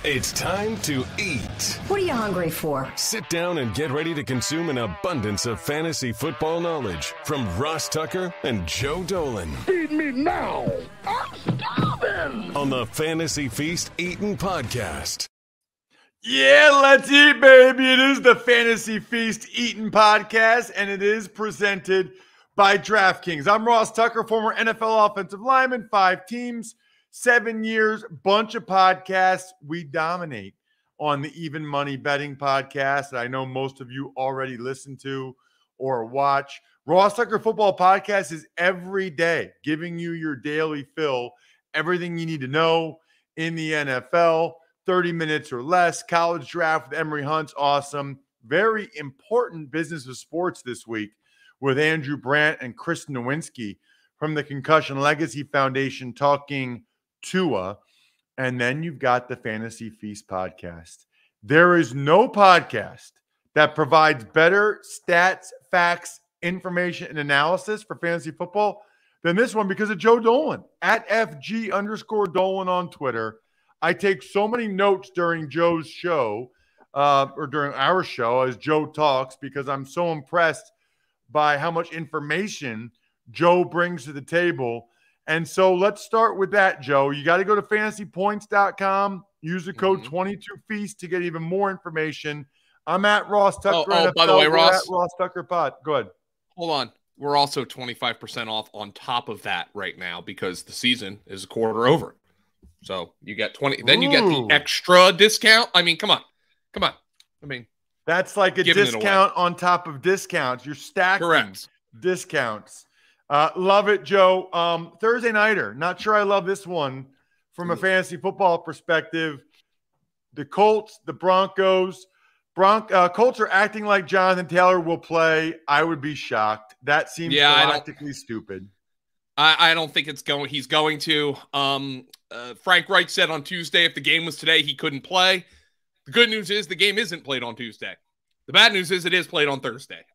It's time to eat. What are you hungry for? Sit down and get ready to consume an abundance of fantasy football knowledge from Ross Tucker and Joe Dolan. Feed me now. I'm starving. On the Fantasy Feast Eatin' Podcast. Yeah, let's eat, baby. It is the Fantasy Feast Eatin' Podcast, and it is presented by DraftKings. I'm Ross Tucker, former NFL offensive lineman, 5 teams, 7 years, bunch of podcasts. We dominate on the Even Money Betting Podcast that I know most of you already listen to or watch. Ross Tucker Football Podcast is every day giving you your daily fill, everything you need to know in the NFL, 30 minutes or less. College draft with Emory Hunt's awesome. Very important business of sports this week with Andrew Brandt and Chris Nowinski from the Concussion Legacy Foundation talking Tua. And then you've got the Fantasy Feast podcast. There is no podcast that provides better stats, facts, information, and analysis for fantasy football than this one because of Joe Dolan at FG_Dolan on Twitter. I take so many notes during Joe's show or during our show as Joe talks because I'm so impressed by how much information Joe brings to the table. And so let's start with that, Joe. You got to go to fantasypoints.com, use the code 22Feast to get even more information. I'm at Ross Tucker. NFL. By the way, Ross. At Ross Tucker Pod. Go ahead. Hold on. We're also 25% off on top of that right now because the season is a quarter over. So you get 20. Then you get the extra discount. I mean, come on. I mean, that's like a discount on top of discounts. You're stacking discounts. Love it, Joe. Thursday nighter. Not sure I love this one from a fantasy football perspective. The Colts, the Broncos. Colts are acting like Jonathan Taylor will play. I would be shocked. That seems practically stupid. I don't think he's going to. Frank Reich said on Tuesday if the game was today, he couldn't play. The good news is the game isn't played on Tuesday. The bad news is it is played on Thursday.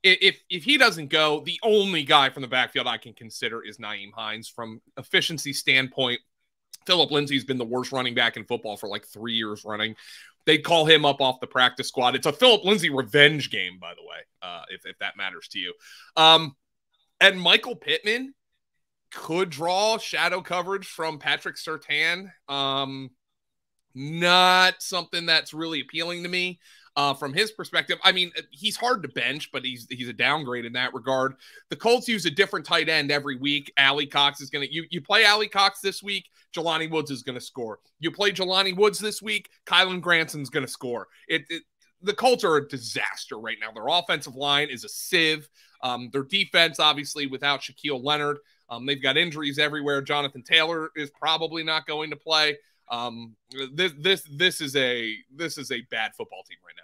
If he doesn't go, the only guy from the backfield I can consider is Nyheim Hines. From efficiency standpoint, Phillip Lindsay's been the worst running back in football for like 3 years running. They'd call him up off the practice squad. It's a Phillip Lindsay revenge game, by the way, if that matters to you. And Michael Pittman could draw shadow coverage from Patrick Surtain. Not something that's really appealing to me. From his perspective, I mean, he's hard to bench, but he's a downgrade in that regard. The Colts use a different tight end every week. Allie Cox is going to – you play Allie Cox this week, Jelani Woods is going to score. You play Jelani Woods this week, Kylan Granson's going to score. The Colts are a disaster right now. Their offensive line is a sieve. Their defense, obviously, without Shaquille Leonard. They've got injuries everywhere. Jonathan Taylor is probably not going to play. This is a bad football team right now.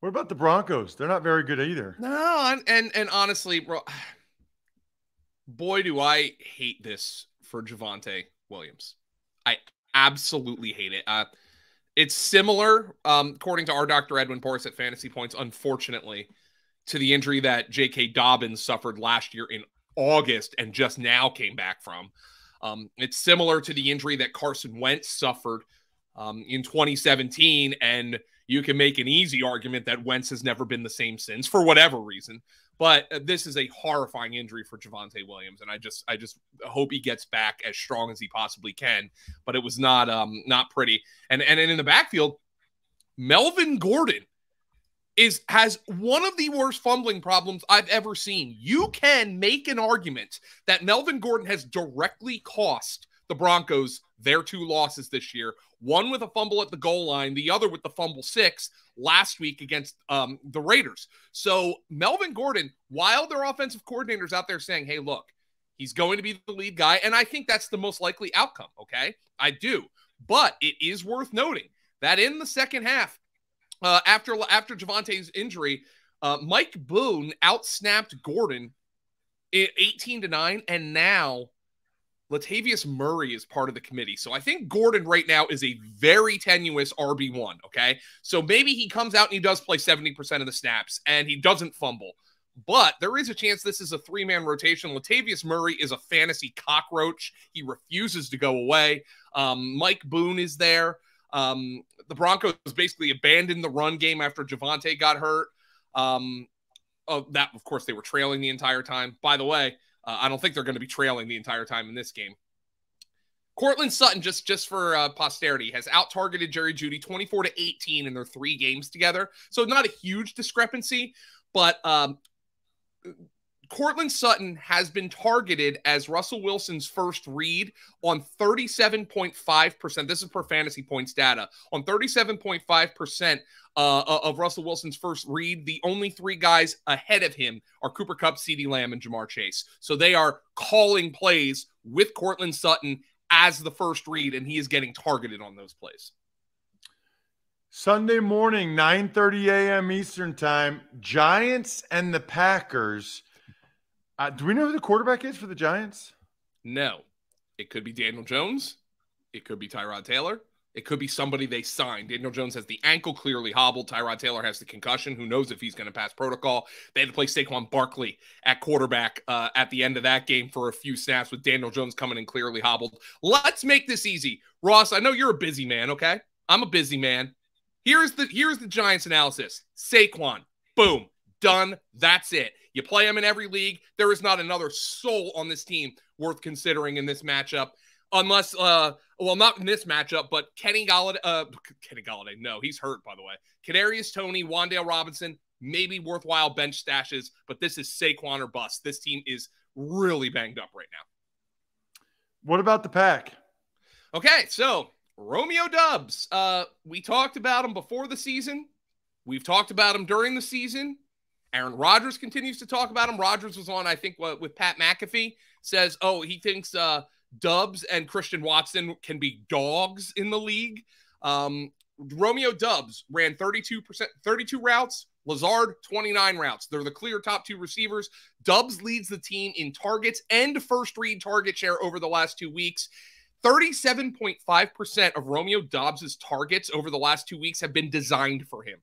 What about the Broncos? They're not very good either. No, and honestly, bro, boy, do I hate this for Javonte Williams. I absolutely hate it. It's similar, according to our Dr. Edwin Porras at Fantasy Points, unfortunately, to the injury that J.K. Dobbins suffered last year in August and just now came back from. It's similar to the injury that Carson Wentz suffered in 2017, and you can make an easy argument that Wentz has never been the same since for whatever reason. But this is a horrifying injury for Javonte Williams, and I just hope he gets back as strong as he possibly can. But it was not pretty. And in the backfield, Melvin Gordon has one of the worst fumbling problems I've ever seen. You can make an argument that Melvin Gordon has directly cost the Broncos their 2 losses this year, one with a fumble at the goal line, the other with the fumble 6 last week against the Raiders. So Melvin Gordon, while their offensive coordinators out there saying, hey, look, he's going to be the lead guy, and I think that's the most likely outcome, okay? I do. But it is worth noting that in the second half, after Javonte's injury, Mike Boone outsnapped Gordon 18-9, and now Latavius Murray is part of the committee. So I think Gordon right now is a very tenuous RB1, okay? So maybe he comes out and he does play 70% of the snaps and he doesn't fumble. But there is a chance this is a three-man rotation. Latavius Murray is a fantasy cockroach. He refuses to go away. Mike Boone is there. The Broncos basically abandoned the run game after Javonte got hurt. That, of course, they were trailing the entire time. By the way, I don't think they're going to be trailing the entire time in this game. Cortland Sutton, just for posterity, has out-targeted Jerry Jeudy 24-18 in their 3 games together. So not a huge discrepancy, but Cortland Sutton has been targeted as Russell Wilson's first read on 37.5%. This is per fantasy points data. On 37.5% of Russell Wilson's first read, the only 3 guys ahead of him are Cooper Kupp, CeeDee Lamb, and Jamar Chase. So they are calling plays with Cortland Sutton as the first read, and he is getting targeted on those plays. Sunday morning, 9:30 a.m. Eastern time, Giants and the Packers. Do we know who the quarterback is for the Giants? No. It could be Daniel Jones. It could be Tyrod Taylor. It could be somebody they signed. Daniel Jones has the ankle clearly hobbled. Tyrod Taylor has the concussion. Who knows if he's going to pass protocol? They had to play Saquon Barkley at quarterback at the end of that game for a few snaps with Daniel Jones coming in clearly hobbled. Let's make this easy. Ross, I know you're a busy man, okay? I'm a busy man. Here's the Giants analysis. Saquon, boom, done. That's it. You play him in every league. There is not another soul on this team worth considering in this matchup. Unless, well, not in this matchup, but Kenny Galladay, no, he's hurt, by the way. Kadarius Toney, Wan'Dale Robinson, maybe worthwhile bench stashes, but this is Saquon or bust. This team is really banged up right now. What about the Pack? Okay, so Romeo Doubs. We talked about him before the season. We've talked about him during the season. Aaron Rodgers continues to talk about him. Rodgers was on, I think, with Pat McAfee, says, he thinks Doubs and Christian Watson can be dogs in the league. Romeo Doubs ran 32 routes. Lazard, 29 routes. They're the clear top 2 receivers. Doubs leads the team in targets and first read target share over the last 2 weeks. 37.5% of Romeo Doubs' targets over the last 2 weeks have been designed for him.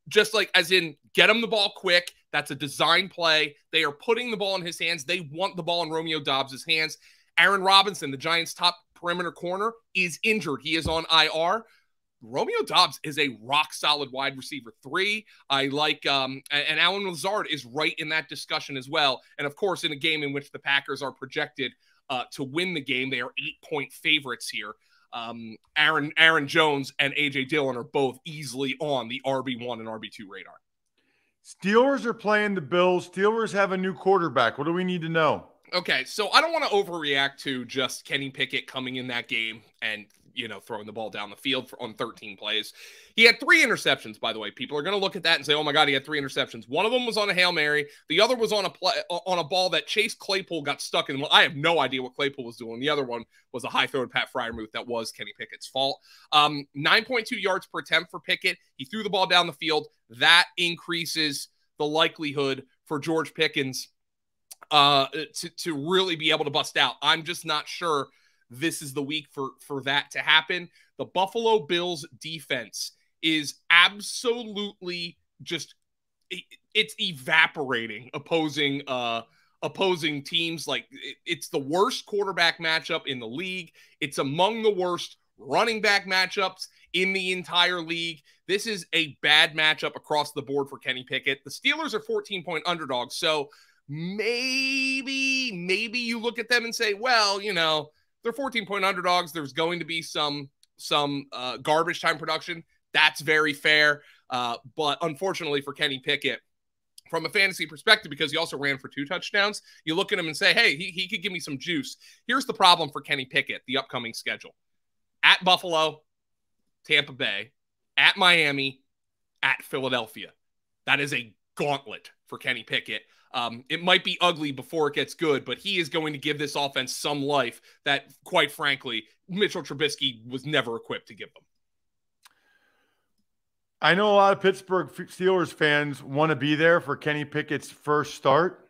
Just like as in get him the ball quick. That's a design play. They are putting the ball in his hands. They want the ball in Romeo Doubs' hands. Aaron Robinson, the Giants' top perimeter corner, is injured. He is on IR. Romeo Doubs is a rock-solid wide receiver 3. I like, and Allen Lazard is right in that discussion as well. And, of course, in a game in which the Packers are projected to win the game, they are 8-point favorites here. Aaron Jones and A.J. Dillon are both easily on the RB1 and RB2 radar. Steelers are playing the Bills. Steelers have a new quarterback. What do we need to know? Okay, so I don't want to overreact to just Kenny Pickett coming in that game and, throwing the ball down the field on 13 plays. He had 3 interceptions, by the way. People are going to look at that and say, oh, my God, he had 3 interceptions. One of them was on a Hail Mary. The other was on a ball that Chase Claypool got stuck in. Well, I have no idea what Claypool was doing. The other one was a high throw to Pat Freiermuth that was Kenny Pickett's fault. 9.2 yards per attempt for Pickett. He threw the ball down the field. That increases the likelihood for George Pickens to really be able to bust out. I'm just not sure this is the week for that to happen. The Buffalo Bills defense is absolutely just it's evaporating opposing teams. Like it's the worst quarterback matchup in the league. It's among the worst running back matchups in the entire league. This is a bad matchup across the board for Kenny Pickett. The Steelers are 14-point underdogs, so maybe you look at them and say, well, they're 14-point underdogs. There's going to be some garbage time production. That's very fair. But unfortunately for Kenny Pickett, from a fantasy perspective, because he also ran for 2 touchdowns, you look at him and say, hey, he could give me some juice. Here's the problem for Kenny Pickett, the upcoming schedule. At Buffalo, Tampa Bay, at Miami, at Philadelphia. That is a gauntlet for Kenny Pickett. It might be ugly before it gets good, but he is going to give this offense some life that, quite frankly, Mitchell Trubisky was never equipped to give them. I know a lot of Pittsburgh Steelers fans want to be there for Kenny Pickett's first start.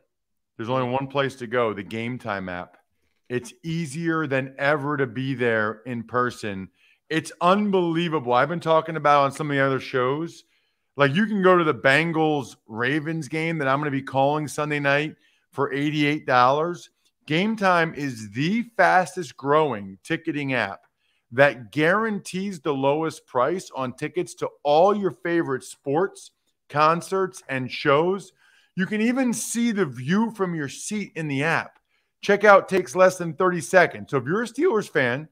There's only one place to go, the Game Time app. It's easier than ever to be there in person. It's unbelievable. I've been talking about on some of the other shows Like, you can go to the Bengals-Ravens game that I'm going to be calling Sunday night for $88. Game Time is the fastest growing ticketing app that guarantees the lowest price on tickets to all your favorite sports, concerts, and shows. You can even see the view from your seat in the app. Checkout takes less than 30 seconds. So if you're a Steelers fan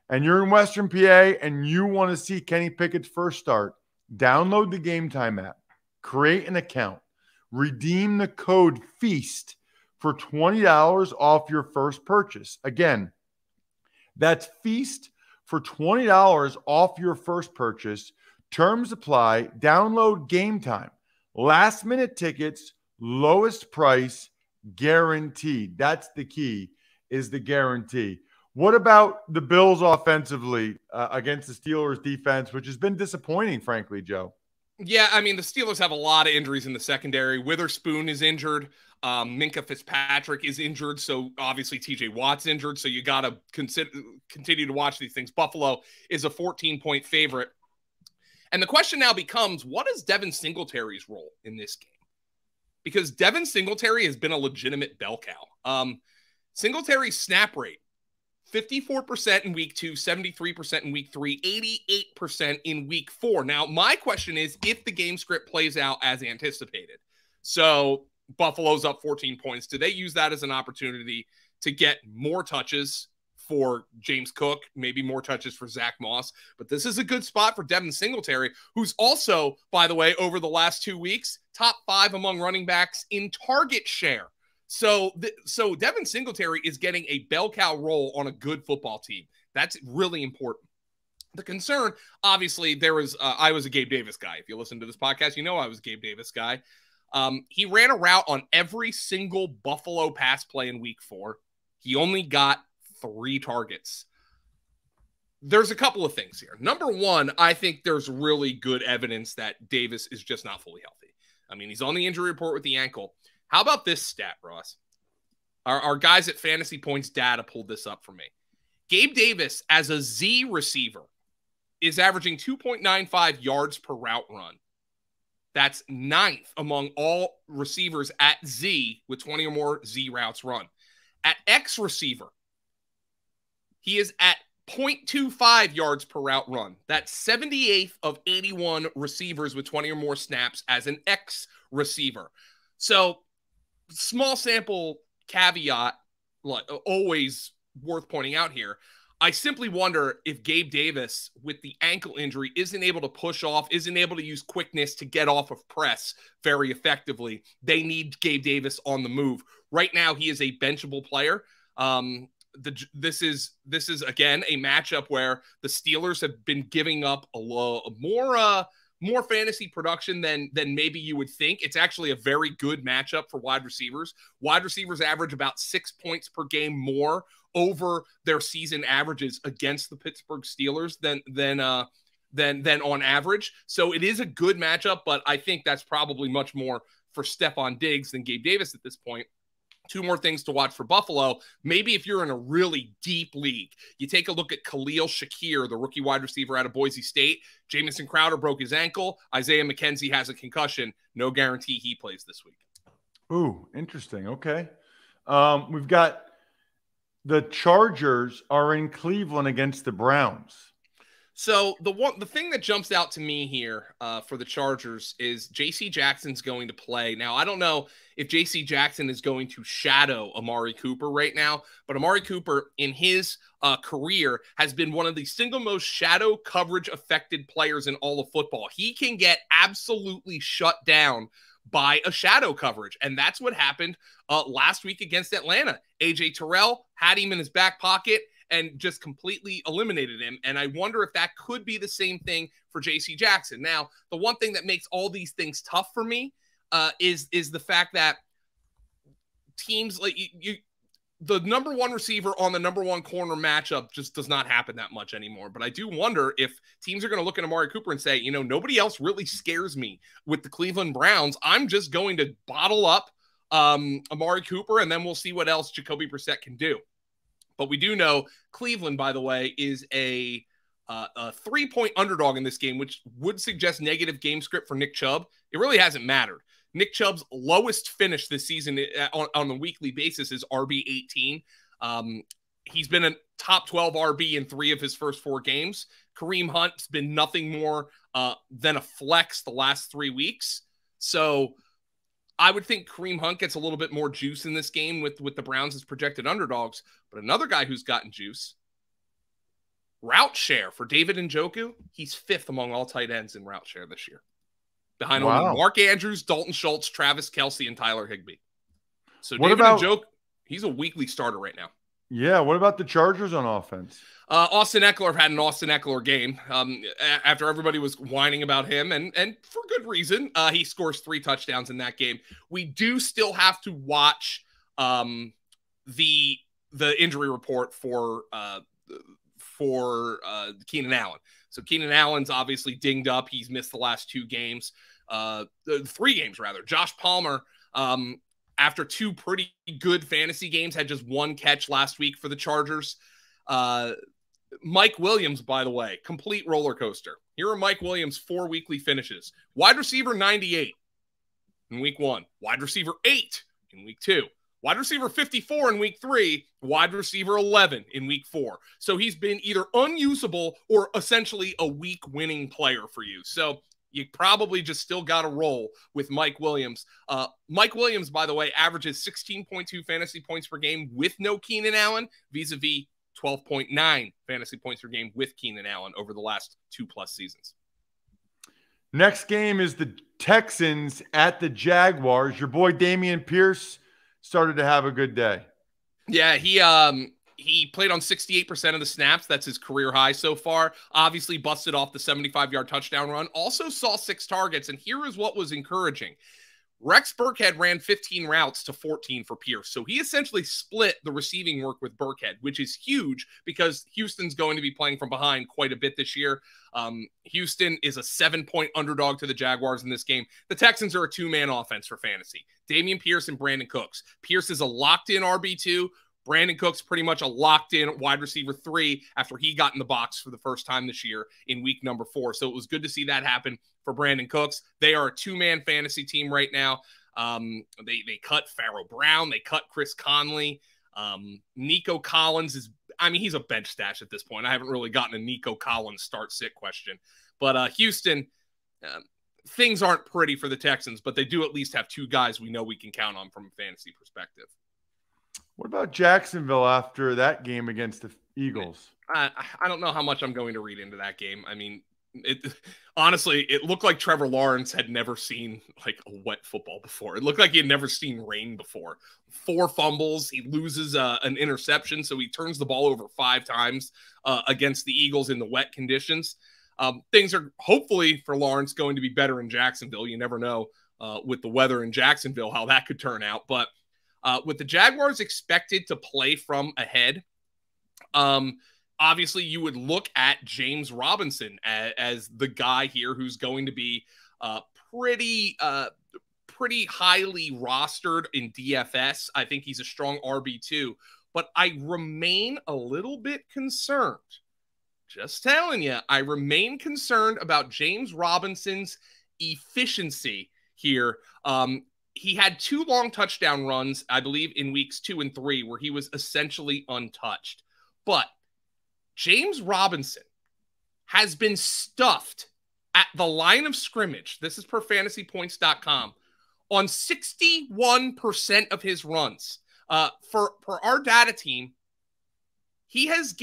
and you're in Western PA and you want to see Kenny Pickett's first start, download the Game Time app, create an account, redeem the code FEAST for $20 off your first purchase. Again, that's FEAST for $20 off your first purchase. Terms apply. Download Game Time. Last minute tickets, lowest price, guaranteed. That's the key, is the guarantee. What about the Bills offensively against the Steelers defense, which has been disappointing, frankly, Joe? Yeah, I mean, the Steelers have a lot of injuries in the secondary. Witherspoon is injured. Minkah Fitzpatrick is injured. So obviously TJ Watt's injured. So you got to continue to watch these things. Buffalo is a 14-point favorite. And the question now becomes, what is Devin Singletary's role in this game? Because Devin Singletary has been a legitimate bell cow. Singletary's snap rate, 54% in week 2, 73% in week 3, 88% in week 4. Now, my question is, if the game script plays out as anticipated, so Buffalo's up 14 points, do they use that as an opportunity to get more touches for James Cook, maybe more touches for Zach Moss? But this is a good spot for Devin Singletary, who's also, by the way, over the last 2 weeks, top 5 among running backs in target share. So Devin Singletary is getting a bell cow role on a good football team. That's really important. The concern, obviously, I was a Gabe Davis guy. If you listen to this podcast, you know I was a Gabe Davis guy. He ran a route on every single Buffalo pass play in week 4. He only got 3 targets. There's a couple of things here. Number one, I think there's really good evidence that Davis is just not fully healthy. I mean, he's on the injury report with the ankle. How about this stat, Ross? Our guys at Fantasy Points Data pulled this up for me. Gabe Davis, as a Z receiver, is averaging 2.95 yards per route run. That's 9th among all receivers at Z with 20 or more Z routes run. At X receiver, he is at 0.25 yards per route run. That's 78th of 81 receivers with 20 or more snaps as an X receiver. So, small sample caveat, always worth pointing out here. I simply wonder if Gabe Davis, with the ankle injury, isn't able to push off, isn't able to use quickness to get off of press very effectively. They need Gabe Davis on the move. Right now, he is a benchable player. This is again a matchup where the Steelers have been giving up more fantasy production than maybe you would think. It's actually a very good matchup for wide receivers. Wide receivers average about 6 points per game more over their season averages against the Pittsburgh Steelers than on average. So it is a good matchup, but I think that's probably much more for Stephon Diggs than Gabe Davis at this point. 2 more things to watch for Buffalo. Maybe if you're in a really deep league, you take a look at Khalil Shakir, the rookie wide receiver out of Boise State. Jamison Crowder broke his ankle. Isaiah McKenzie has a concussion. No guarantee he plays this week. Ooh, interesting. Okay. We've got the Chargers are in Cleveland against the Browns. So the thing that jumps out to me here for the Chargers is J.C. Jackson's going to play. Now, I don't know if J.C. Jackson is going to shadow Amari Cooper right now, but Amari Cooper in his career has been one of the single most shadow coverage affected players in all of football. He can get absolutely shut down by a shadow coverage, and that's what happened last week against Atlanta. A.J. Terrell had him in his back pocket and just completely eliminated him. And I wonder if that could be the same thing for J.C. Jackson. Now, the one thing that makes all these things tough for me is the fact that teams like the number one receiver on the number one corner matchup just does not happen that much anymore. But I do wonder if teams are going to look at Amari Cooper and say, nobody else really scares me with the Cleveland Browns. I'm just going to bottle up Amari Cooper, and then we'll see what else Jacoby Brissett can do. But we do know Cleveland, by the way, is a a 3-point underdog in this game, which would suggest negative game script for Nick Chubb. It really hasn't mattered. Nick Chubb's lowest finish this season on the weekly basis is RB18. He's been a top 12 RB in 3 of his first 4 games. Kareem Hunt's been nothing more than a flex the last 3 weeks. So I would think Kareem Hunt gets a little bit more juice in this game with the Browns as projected underdogs. But another guy who's gotten juice, route share for David Njoku, he's 5th among all tight ends in route share this year. Behind only Mark Andrews, Dalton Schultz, Travis Kelce, and Tyler Higbee. So David Njoku, he's a weekly starter right now. Yeah, what about the Chargers on offense? Austin Eckler had an Austin Eckler game after everybody was whining about him, and for good reason. He scores 3 touchdowns in that game. We do still have to watch the injury report for Keenan Allen. So Keenan Allen's obviously dinged up. He's missed the last 2 games, 3 games rather. Josh Palmer, after 2 pretty good fantasy games, had just 1 catch last week for the Chargers. Mike Williams, by the way, complete roller coaster. Here are Mike Williams' 4 weekly finishes. Wide receiver 98 in week 1. Wide receiver 8 in week 2. Wide receiver 54 in week 3, wide receiver 11 in week 4. So he's been either unusable or essentially a week winning player for you. So you probably just still got to roll with Mike Williams. Mike Williams, by the way, averages 16.2 fantasy points per game with no Keenan Allen, vis-a-vis 12.9 fantasy points per game with Keenan Allen over the last 2+ seasons. Next game is the Texans at the Jaguars. Your boy Damian Pierce started to have a good day. Yeah, he played on 68% of the snaps. That's his career high so far. Obviously busted off the 75-yard touchdown run. Also saw 6 targets, and here is what was encouraging. Rex Burkhead ran 15 routes to 14 for Pierce. So he essentially split the receiving work with Burkhead, which is huge because Houston's going to be playing from behind quite a bit this year. Houston is a 7-point underdog to the Jaguars in this game. The Texans are a 2-man offense for fantasy. Dameon Pierce and Brandon Cooks. Pierce is a locked-in RB2. Brandon Cooks pretty much a locked-in wide receiver 3 after he got in the box for the first time this year in week number 4. So it was good to see that happen for Brandon Cooks. They are a 2-man fantasy team right now. They cut Pharaoh Brown. They cut Chris Conley. Nico Collins he's a bench stash at this point. I haven't really gotten a Nico Collins start-sit question. But Houston, things aren't pretty for the Texans, but they do at least have 2 guys we know we can count on from a fantasy perspective. What about Jacksonville after that game against the Eagles? I don't know how much I'm going to read into that game. I mean, honestly, it looked like Trevor Lawrence had never seen like a wet football before. It looked like he had never seen rain before. 4 fumbles. He loses an interception, so he turns the ball over 5 times against the Eagles in the wet conditions. Things are hopefully for Lawrence going to be better in Jacksonville. You never know with the weather in Jacksonville how that could turn out. But with the Jaguars expected to play from ahead, obviously you would look at James Robinson as the guy here who's going to be pretty highly rostered in DFS. I think he's a strong RB2, but I remain a little bit concerned. Just telling you, I remain concerned about James Robinson's efficiency here. He had 2 long touchdown runs, I believe, in weeks 2 and 3, where he was essentially untouched. But James Robinson has been stuffed at the line of scrimmage. This is per fantasypoints.com on 61% of his runs. For our data team, he has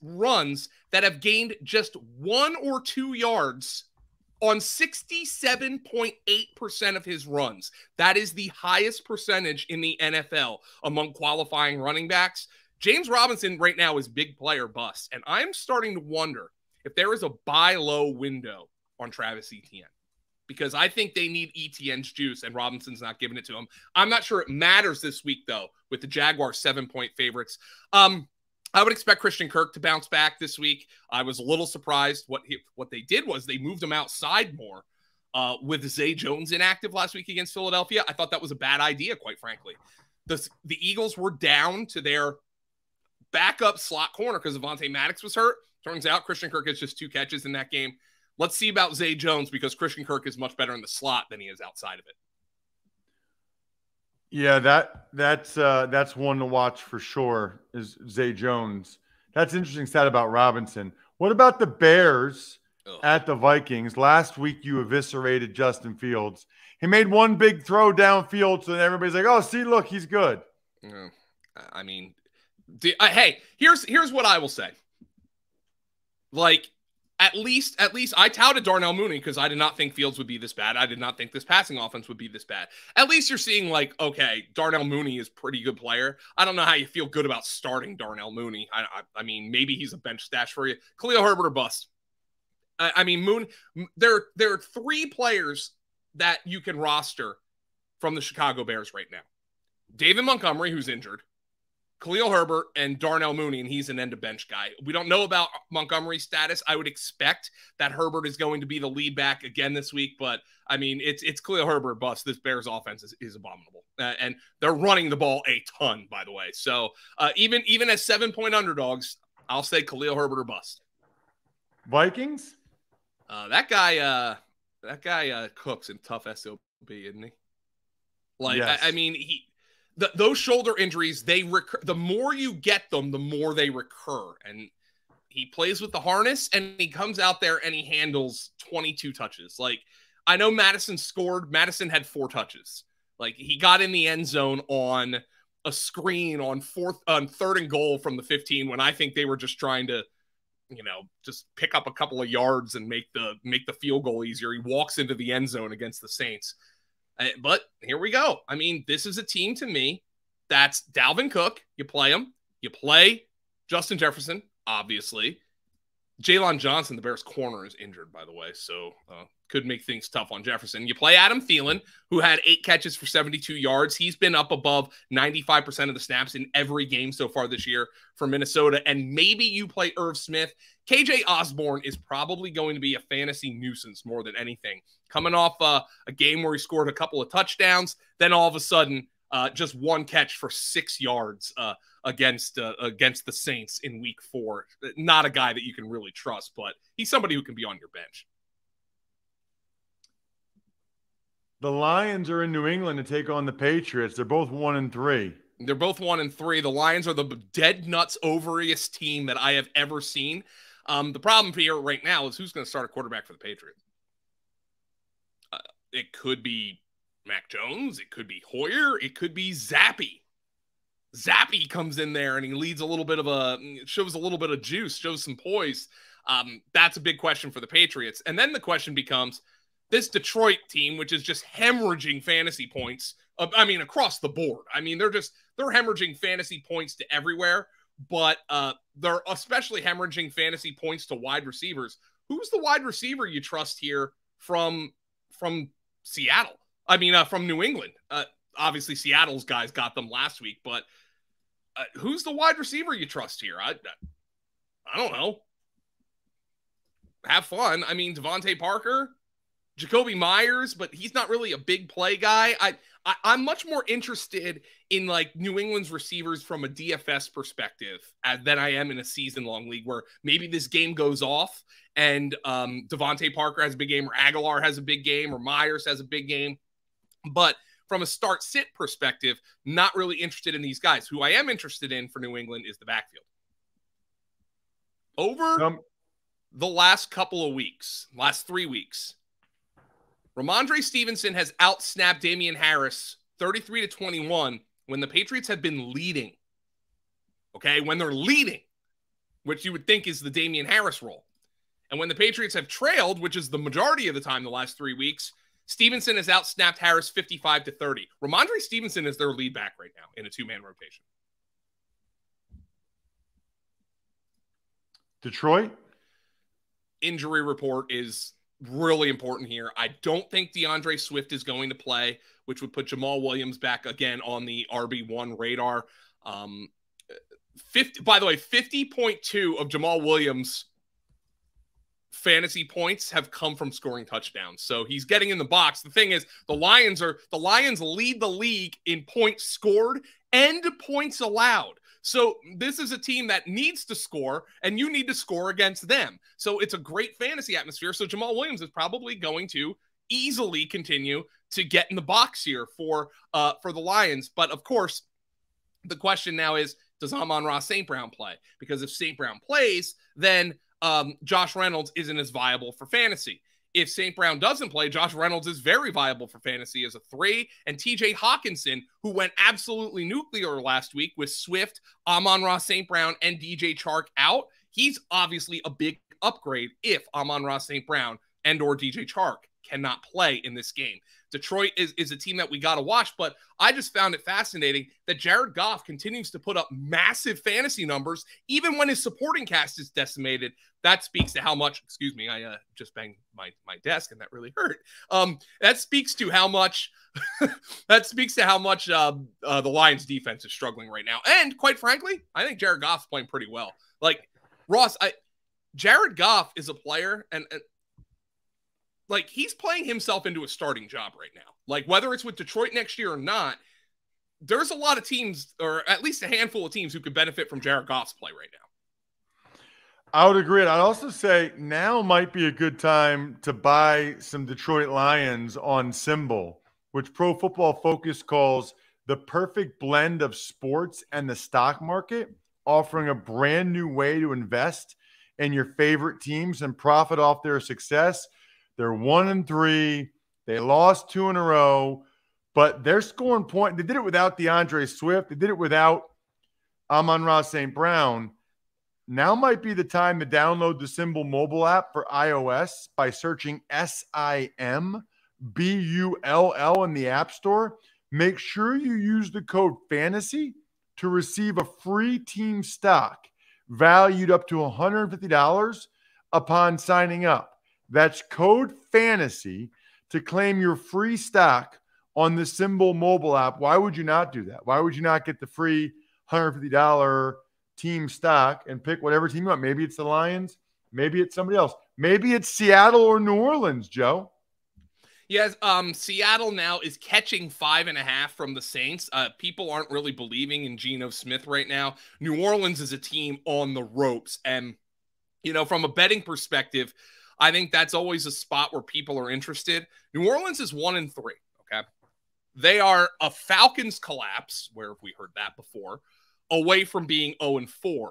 runs that have gained just 1 or 2 yards on 67.8% of his runs. That is the highest percentage in the NFL among qualifying running backs. James Robinson right now is big player bust, and I'm starting to wonder if there is a buy low window on Travis Etienne, because I think they need Etienne's juice, and Robinson's not giving it to him. I'm not sure it matters this week, though, with the Jaguars 7-point favorites. I would expect Christian Kirk to bounce back this week. I was a little surprised. What they did was they moved him outside more with Zay Jones inactive last week against Philadelphia. I thought that was a bad idea, quite frankly. The Eagles were down to their backup slot corner because Avonte Maddox was hurt. Turns out Christian Kirk has just 2 catches in that game. Let's see about Zay Jones because Christian Kirk is much better in the slot than he is outside of it. Yeah, that's one to watch for sure is Zay Jones. That's an interesting stat about Robinson. What about the Bears at the Vikings? Last week you eviscerated Justin Fields. He made one big throw downfield, so then everybody's like, "Oh, see, look, he's good." I mean, hey, here's what I will say. Like, at least I touted Darnell Mooney because I did not think Fields would be this bad. I did not think this passing offense would be this bad. At least you're seeing, like, okay, Darnell Mooney is a pretty good player. I don't know how you feel good about starting Darnell Mooney. I mean, maybe he's a bench stash for you. Khalil Herbert or bust. I mean, there are 3 players that you can roster from the Chicago Bears right now. David Montgomery, who's injured, Khalil Herbert, and Darnell Mooney, and he's an end-of-bench guy. We don't know about Montgomery's status. I would expect that Herbert is going to be the lead back again this week, but, I mean, it's Khalil Herbert bust. This Bears offense is abominable, and they're running the ball a ton, by the way. So even as 7-point underdogs, I'll say Khalil Herbert or bust. Vikings? That guy cooks in tough SOB, isn't he? Like, yes. I mean, those shoulder injuries, they recur. The more you get them, the more they recur. And he plays with the harness, and he comes out there and he handles 22 touches. Like, I know Madison scored. Madison had 4 touches. Like, he got in the end zone on a screen on 3rd and goal from the 15 when I think they were just trying to, just pick up a couple of yards and make the field goal easier. He walks into the end zone against the Saints. But here we go. I mean, this is a team to me that's Dalvin Cook. You play him. You play Justin Jefferson, obviously. Jalen Johnson, the Bears' corner, is injured, by the way, so could make things tough on Jefferson. You play Adam Thielen, who had 8 catches for 72 yards. He's been up above 95% of the snaps in every game so far this year for Minnesota. And maybe you play Irv Smith. KJ Osborne is probably going to be a fantasy nuisance more than anything. Coming off a game where he scored a couple of touchdowns, then all of a sudden just 1 catch for 6 yards against the Saints in week 4. Not a guy that you can really trust, but he's somebody who can be on your bench. The Lions are in New England to take on the Patriots. They're both 1-3. They're both 1-3. The Lions are the dead nuts overiest team that I have ever seen. The problem here right now is who's going to start a quarterback for the Patriots. It could be Mac Jones. It could be Hoyer. It could be Zappy. Zappy comes in there and he leads shows a little bit of juice, shows some poise. That's a big question for the Patriots. And then the question becomes this Detroit team, which is just hemorrhaging fantasy points. Across the board. I mean, they're hemorrhaging fantasy points to everywhere, but they're especially hemorrhaging fantasy points to wide receivers. Who's the wide receiver you trust here from Seattle? From New England. Obviously, Seattle's guys got them last week, but who's the wide receiver you trust here? I don't know. Have fun. I mean, Devontae Parker, Jacoby Myers, but he's not really a big play guy. I'm much more interested in like New England's receivers from a DFS perspective than I am in a season-long league where maybe this game goes off and Devontae Parker has a big game or Aguilar has a big game or Myers has a big game. But from a start-sit perspective, not really interested in these guys. Who I am interested in for New England is the backfield. Over the last couple of weeks, last 3 weeks, Ramondre Stevenson has outsnapped Damian Harris 33-21 when the Patriots have been leading. Okay, when they're leading, which you would think is the Damian Harris role. And when the Patriots have trailed, which is the majority of the time the last 3 weeks, Stevenson has outsnapped Harris 55-30. Ramondre Stevenson is their lead back right now in a 2-man rotation. Detroit? Injury report is really important here. I don't think DeAndre Swift is going to play, which would put Jamal Williams back again on the RB1 radar. 50.2 of Jamal Williams' fantasy points have come from scoring touchdowns. So he's getting in the box. The thing is, the Lions lead the league in points scored and points allowed. So this is a team that needs to score, and you need to score against them. So it's a great fantasy atmosphere. So Jamal Williams is probably going to easily continue to get in the box here for the Lions. But of course, the question now is, does Amon-Ra St. Brown play? Because if St. Brown plays, then Josh Reynolds isn't as viable for fantasy. If St. Brown doesn't play, Josh Reynolds is very viable for fantasy as a 3. And TJ Hawkinson, who went absolutely nuclear last week with Swift, Amon-Ra St. Brown, and DJ Chark out, he's obviously a big upgrade if Amon-Ra St. Brown and or DJ Chark cannot play in this game. Detroit is a team that we got to watch, but I just found it fascinating that Jared Goff continues to put up massive fantasy numbers, even when his supporting cast is decimated. That speaks to how much, excuse me, I just banged my desk and that really hurt. That speaks to how much, the Lions defense is struggling right now. And quite frankly, I think Jared Goff's playing pretty well. Like, Ross, Jared Goff is a player, and like, he's playing himself into a starting job right now. Like, whether it's with Detroit next year or not, there's a lot of teams, or at least a handful of teams, who could benefit from Jared Goff's play right now. I would agree. I'd also say now might be a good time to buy some Detroit Lions on Symbol, which Pro Football Focus calls the perfect blend of sports and the stock market, offering a brand new way to invest in your favorite teams and profit off their success. They're 1-3. They lost 2 in a row, but they're scoring points. They did it without DeAndre Swift. They did it without Amon-Ra St. Brown. Now might be the time to download the Symbol mobile app for iOS by searching SIMBULL in the App Store. Make sure you use the code FANTASY to receive a free team stock valued up to $150 upon signing up. That's code FANTASY to claim your free stock on the Symbol mobile app. Why would you not do that? Why would you not get the free $150 team stock and pick whatever team you want? Maybe it's the Lions. Maybe it's somebody else. Maybe it's Seattle or New Orleans, Joe. Yes, Seattle now is catching 5.5 from the Saints. People aren't really believing in Geno Smith right now. New Orleans is a team on the ropes. And, you know, from a betting perspective, I think that's always a spot where people are interested. New Orleans is 1-3, okay? They are a Falcons collapse, where we heard that before, away from being 0-4.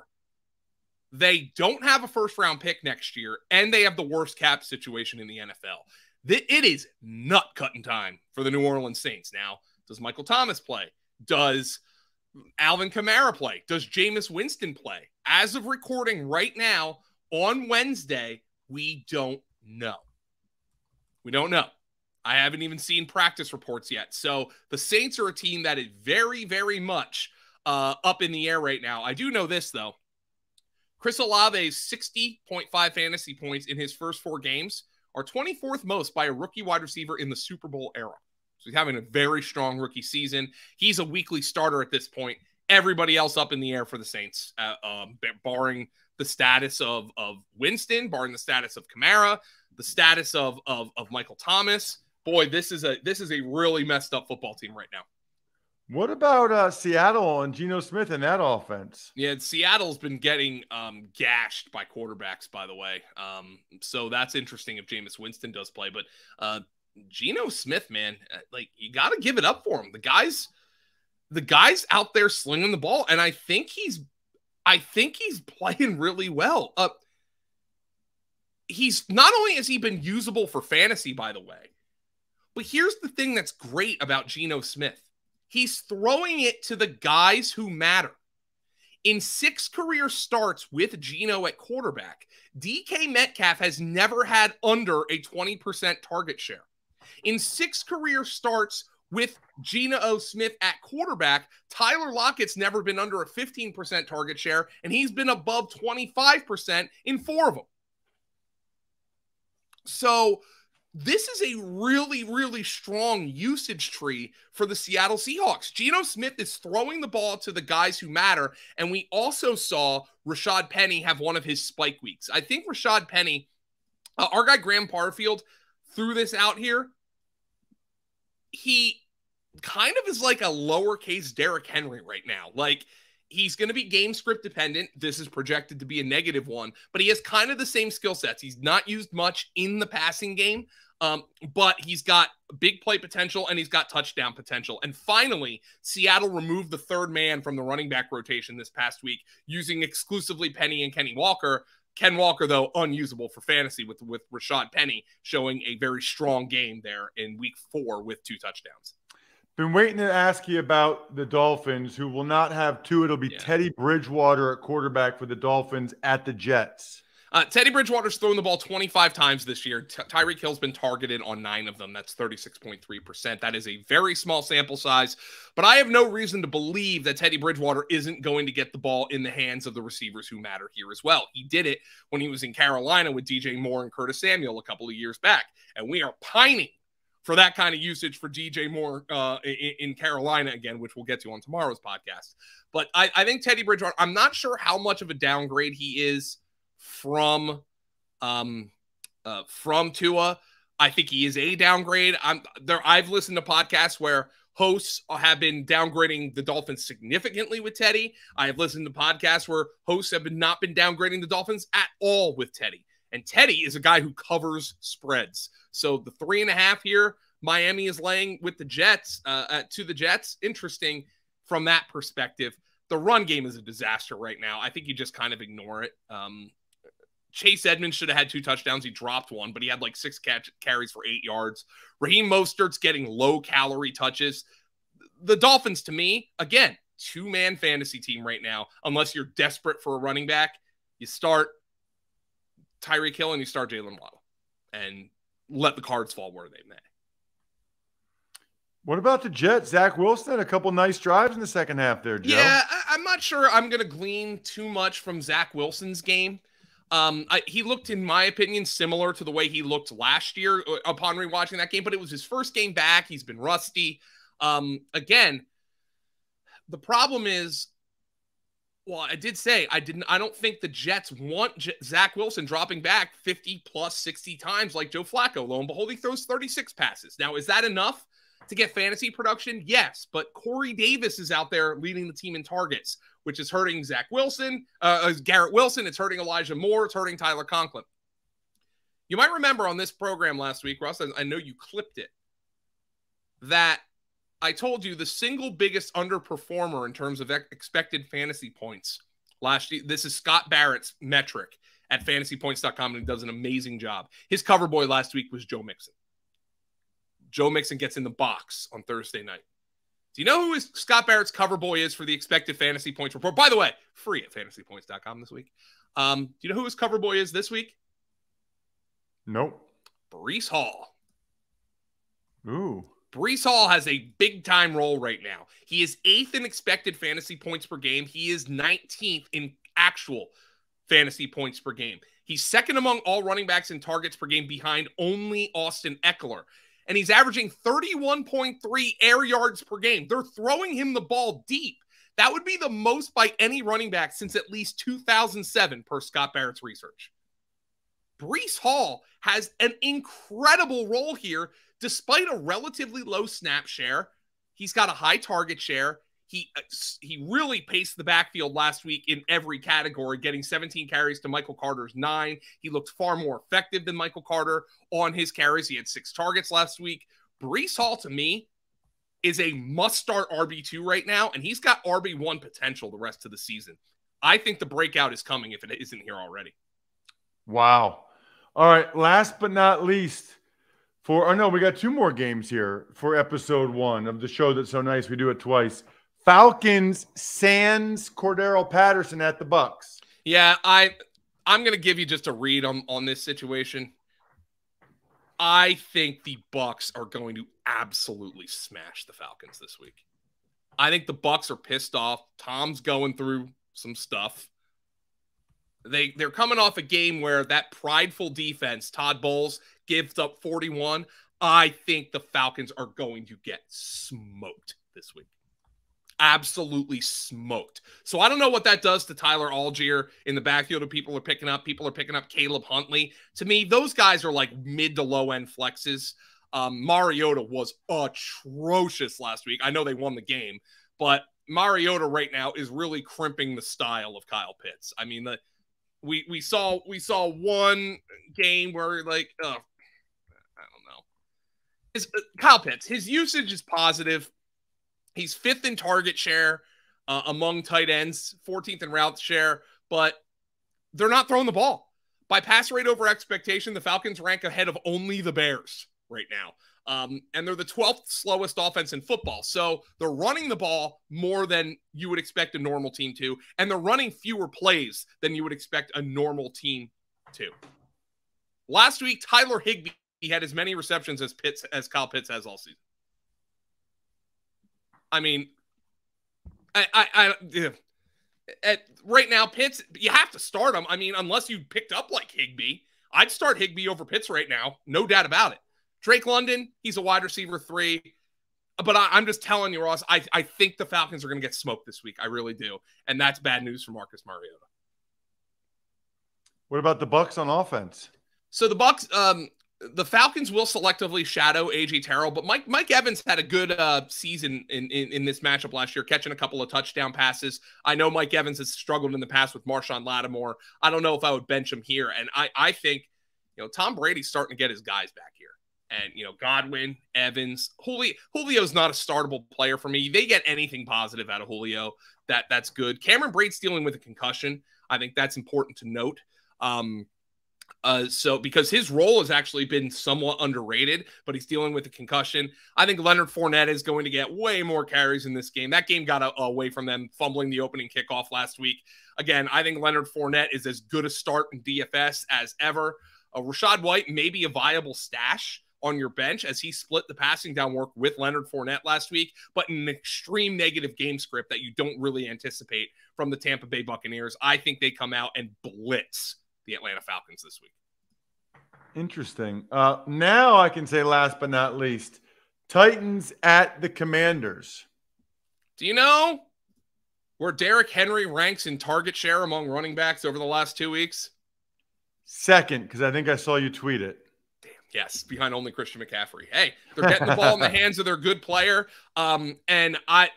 They don't have a first-round pick next year, and they have the worst cap situation in the NFL. It is nut-cutting time for the New Orleans Saints. Now, does Michael Thomas play? Does Alvin Kamara play? Does Jameis Winston play? As of recording right now, on Wednesday, we don't know. We don't know. I haven't even seen practice reports yet. So the Saints are a team that is very, very much up in the air right now. I do know this, though. Chris Olave's 60.5 fantasy points in his first 4 games are 24th most by a rookie wide receiver in the Super Bowl era. So he's having a very strong rookie season. He's a weekly starter at this point. Everybody else up in the air for the Saints, barring the status of Winston, barring the status of Kamara, the status of Michael Thomas. Boy, this is a really messed up football team right now. What about Seattle and Geno Smith in that offense? Yeah, Seattle's been getting gashed by quarterbacks, by the way. So that's interesting if Jameis Winston does play. But Geno Smith, man, like, you got to give it up for him. The guy's out there slinging the ball, and I think he's playing really well. He's not only has he been usable for fantasy, by the way, but here's the thing that's great about Geno Smith. He's throwing it to the guys who matter. In 6 career starts with Geno at quarterback, DK Metcalf has never had under a 20% target share. In 6 career starts with Geno Smith at quarterback, Tyler Lockett's never been under a 15% target share, and he's been above 25% in 4 of them. So this is a really, really strong usage tree for the Seattle Seahawks. Geno Smith is throwing the ball to the guys who matter, and we also saw Rashad Penny have one of his spike weeks. I think Rashad Penny, our guy Graham Parfield, threw this out here. He kind of is like a lowercase Derrick Henry right now. Like, He's going to be game script dependent. This is projected to be a negative one, but he has kind of the same skill sets. He's not used much in the passing game, but he's got big play potential and he's got touchdown potential. And finally, Seattle removed the third man from the running back rotation this past week using exclusively Penny and Kenny Walker. Ken Walker, though, unusable for fantasy with Rashad Penny showing a very strong game there in week 4 with 2 touchdowns. Been waiting to ask you about the Dolphins, who will not have 2. It'll be Teddy Bridgewater at quarterback for the Dolphins at the Jets. Teddy Bridgewater's thrown the ball 25 times this year. Tyreek Hill's been targeted on 9 of them. That's 36.3%. That is a very small sample size, but I have no reason to believe that Teddy Bridgewater isn't going to get the ball in the hands of the receivers who matter here as well. He did it when he was in Carolina with DJ Moore and Curtis Samuel a couple of years back, and we are pining for that kind of usage for DJ Moore in Carolina again, which we'll get to on tomorrow's podcast. But I think Teddy Bridgewater, I'm not sure how much of a downgrade he is from Tua. I think he is a downgrade. I've listened to podcasts where hosts have been downgrading the Dolphins significantly with Teddy. I have listened to podcasts where hosts have not been downgrading the Dolphins at all with Teddy. And Teddy is a guy who covers spreads. So the 3.5 here, Miami is laying with the Jets, to the Jets. Interesting from that perspective. The run game is a disaster right now. I think you just kind of ignore it. Chase Edmonds should have had 2 touchdowns. He dropped 1, but he had like 6 carries for 8 yards. Raheem Mostert's getting low-calorie touches. The Dolphins, to me, again, 2-man fantasy team right now. Unless you're desperate for a running back, you start Tyreek Hill and you start Jalen Waddle and let the cards fall where they may. What about the Jets? Zach Wilson had a couple nice drives in the second half there, Joe. Yeah, I'm not sure I'm going to glean too much from Zach Wilson's game. He looked, in my opinion, similar to the way he looked last year upon rewatching that game, but it was his first game back. He's been rusty. Again, the problem is, well, I did say I don't think the Jets want Zach Wilson dropping back 50 plus 60 times like Joe Flacco. Lo and behold, he throws 36 passes. Now, is that enough to get fantasy production? Yes, but Corey Davis is out there leading the team in targets, which is hurting Zach Wilson, Garrett Wilson. It's hurting Elijah Moore. It's hurting Tyler Conklin. You might remember on this program last week, Russ, I know you clipped it, that I told you the single biggest underperformer in terms of expected fantasy points last year. This is Scott Barrett's metric at fantasypoints.com, and he does an amazing job. His cover boy last week was Joe Mixon. Joe Mixon gets in the box on Thursday night. Do you know who Scott Barrett's cover boy is for the expected fantasy points report? By the way, free at fantasypoints.com this week. Do you know who his cover boy is this week? Nope. Breece Hall. Ooh. Breece Hall has a big-time role right now. He is 8th in expected fantasy points per game. He is 19th in actual fantasy points per game. He's second among all running backs in targets per game behind only Austin Eckler. And he's averaging 31.3 air yards per game. They're throwing him the ball deep. That would be the most by any running back since at least 2007 per Scott Barrett's research. Breece Hall has an incredible role here despite a relatively low snap share. He's got a high target share. He really paced the backfield last week in every category, getting 17 carries to Michael Carter's 9. He looked far more effective than Michael Carter on his carries. He had 6 targets last week. Breece Hall, to me, is a must-start RB2 right now, and he's got RB1 potential the rest of the season. I think the breakout is coming if it isn't here already. Wow. All right, last but not least, we got 2 more games here for episode 1 of the show that's so nice we do it twice. Falcons sans Cordero Patterson at the Bucs. Yeah, I'm going to give you just a read on this situation. I think the Bucs are going to absolutely smash the Falcons this week. I think the Bucs are pissed off. Tom's going through some stuff. They're coming off a game where that prideful defense, Todd Bowles, gives up 41. I think the Falcons are going to get smoked this week. Absolutely smoked. So I don't know what that does to Tyler Algier in the backfield that people are picking up. People are picking up Caleb Huntley. To me, those guys are like mid to low end flexes. Mariota was atrocious last week. I know they won the game, but Mariota right now is really crimping the style of Kyle Pitts. I mean, we saw one game where like, I don't know. Kyle Pitts, his usage is positive. He's 5th in target share among tight ends, 14th in route share, but they're not throwing the ball. By pass rate over expectation, the Falcons rank ahead of only the Bears right now. And they're the 12th slowest offense in football. So they're running the ball more than you would expect a normal team to, and they're running fewer plays than you would expect a normal team to. Last week, Tyler Higbee had as many receptions as Kyle Pitts has all season. I mean, right now, Pitts, you have to start him. I mean, unless you picked up like Higbee, I'd start Higbee over Pitts right now. No doubt about it. Drake London, he's a wide receiver 3. But I'm just telling you, Ross, I think the Falcons are going to get smoked this week. I really do. And that's bad news for Marcus Mariota. What about the Bucs on offense? So the Bucs, the Falcons will selectively shadow A.J. Terrell, but Mike Evans had a good season in this matchup last year, catching a couple of touchdown passes. I know Mike Evans has struggled in the past with Marshawn Lattimore. I don't know if I would bench him here. And I think, Tom Brady's starting to get his guys back here. And, Godwin, Evans, Julio's not a startable player for me. They get anything positive out of Julio. That's good. Cameron Brate's dealing with a concussion. I think that's important to note. So because his role has actually been somewhat underrated, but he's dealing with a concussion. I think Leonard Fournette is going to get way more carries in this game. That game got away from them, fumbling the opening kickoff last week. Again, I think Leonard Fournette is as good a start in DFS as ever. Rachaad White may be a viable stash on your bench as he split the passing down work with Leonard Fournette last week, but an extreme negative game script that you don't really anticipate from the Tampa Bay Buccaneers. I think they come out and blitz the Atlanta Falcons this week. Interesting. Now I can say last but not least, Titans at the Commanders. Do you know where Derrick Henry ranks in target share among running backs over the last 2 weeks? Second, because I think I saw you tweet it. Yes, behind only Christian McCaffrey. Hey, they're getting the ball in the hands of their good player. And I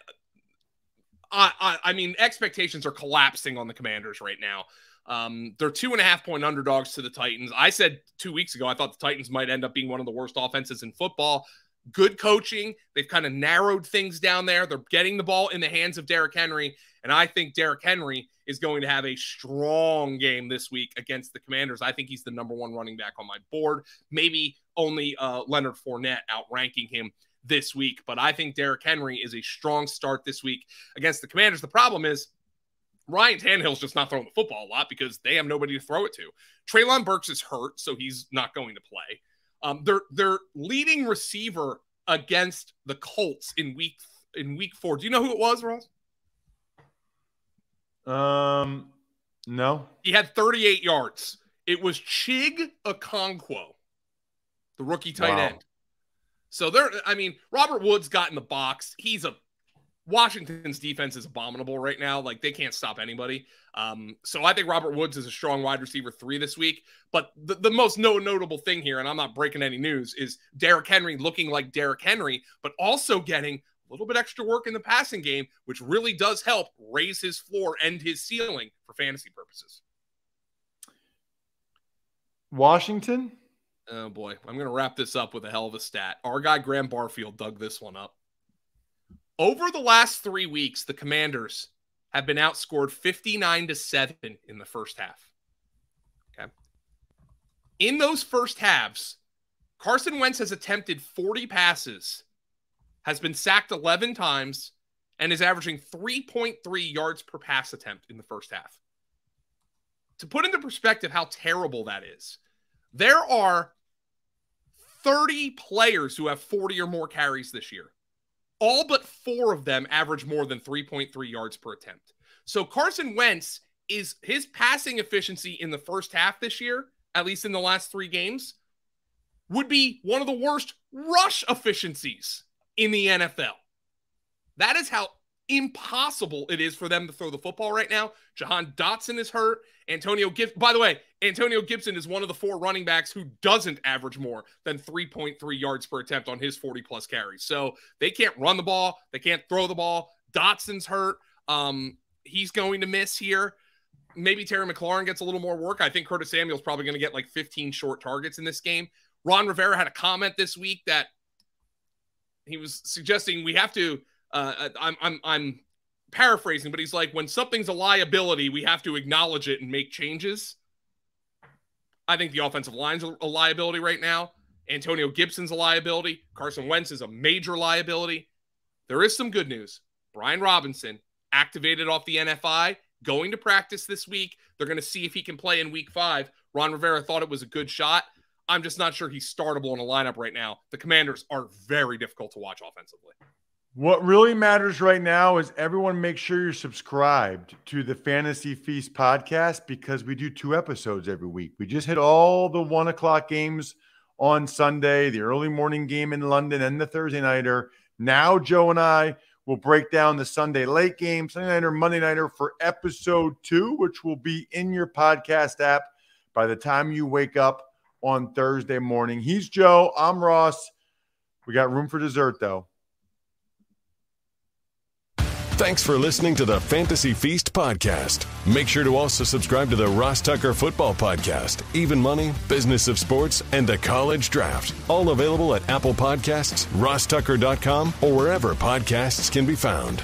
mean, expectations are collapsing on the Commanders right now. They're 2.5-point underdogs to the Titans. I said 2 weeks ago, I thought the Titans might end up being one of the worst offenses in football. Good coaching. They've kind of narrowed things down there. They're getting the ball in the hands of Derrick Henry. And I think Derrick Henry is going to have a strong game this week against the Commanders. I think he's the number 1 running back on my board. Maybe only Leonard Fournette outranking him this week. But I think Derrick Henry is a strong start this week against the Commanders. The problem is Ryan Tannehill's just not throwing the football a lot because they have nobody to throw it to. Treylon Burks is hurt, so he's not going to play. Their leading receiver against the Colts in week 4. Do you know who it was, Ross? No. He had 38 yards. It was Chig Okonkwo, the rookie tight end. So Robert Woods got in the box. Washington's defense is abominable right now. Like, they can't stop anybody. So I think Robert Woods is a strong wide receiver 3 this week. But the most notable thing here, and I'm not breaking any news, is Derrick Henry looking like Derrick Henry, but also getting a little bit extra work in the passing game, which really does help raise his floor and his ceiling for fantasy purposes. Washington? Oh, boy. I'm going to wrap this up with a hell of a stat. Our guy Graham Barfield dug this one up. Over the last 3 weeks, the Commanders have been outscored 59-7 in the first half. Okay. In those first halves, Carson Wentz has attempted 40 passes, has been sacked 11 times, and is averaging 3.3 yards per pass attempt in the first half. To put into perspective how terrible that is, there are 30 players who have 40 or more carries this year. All but 4 of them average more than 3.3 yards per attempt. So Carson Wentz his passing efficiency in the first half this year, at least in the last 3 games, would be one of the worst rush efficiencies in the NFL. That is how impossible it is for them to throw the football right now. Jahan Dotson is hurt. By the way, Antonio Gibson is one of the 4 running backs who doesn't average more than 3.3 yards per attempt on his 40-plus carries. So they can't run the ball. They can't throw the ball. Dotson's hurt. He's going to miss here. Maybe Terry McLaurin gets a little more work. I think Curtis Samuel's probably going to get like 15 short targets in this game. Ron Rivera had a comment this week that he was suggesting we have to, I'm paraphrasing, but he's like, when something's a liability, we have to acknowledge it and make changes. I think the offensive line's a liability right now. Antonio Gibson's a liability. Carson Wentz is a major liability. There is some good news. Brian Robinson activated off the NFI, going to practice this week. They're going to see if he can play in week 5. Ron Rivera thought it was a good shot. I'm just not sure he's startable in a lineup right now. The Commanders are very difficult to watch offensively. What really matters right now is everyone make sure you're subscribed to the Fantasy Feast podcast, because we do 2 episodes every week. We just hit all the 1 o'clock games on Sunday, the early morning game in London, and the Thursday nighter. Now Joe and I will break down the Sunday late game, Sunday nighter, Monday nighter for episode 2, which will be in your podcast app by the time you wake up on Thursday morning. He's Joe. I'm Ross. We got room for dessert, though. Thanks for listening to the Fantasy Feast podcast. Make sure to also subscribe to the Ross Tucker Football Podcast, Even Money, Business of Sports, and the College Draft. All available at Apple Podcasts, rosstucker.com, or wherever podcasts can be found.